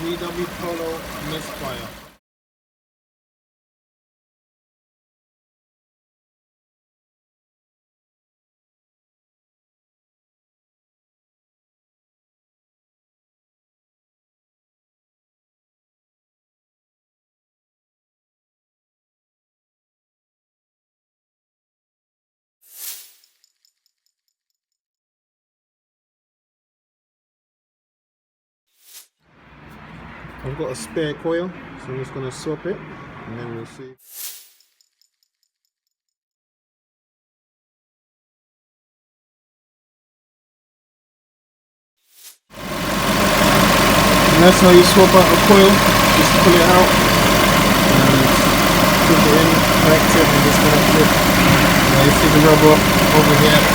VW Polo misfire. I've got a spare coil, so I'm just going to swap it and then we'll see. And that's how you swap out a coil. Just pull it out and put it in, connect it and disconnect it. Now you see the rubber over here.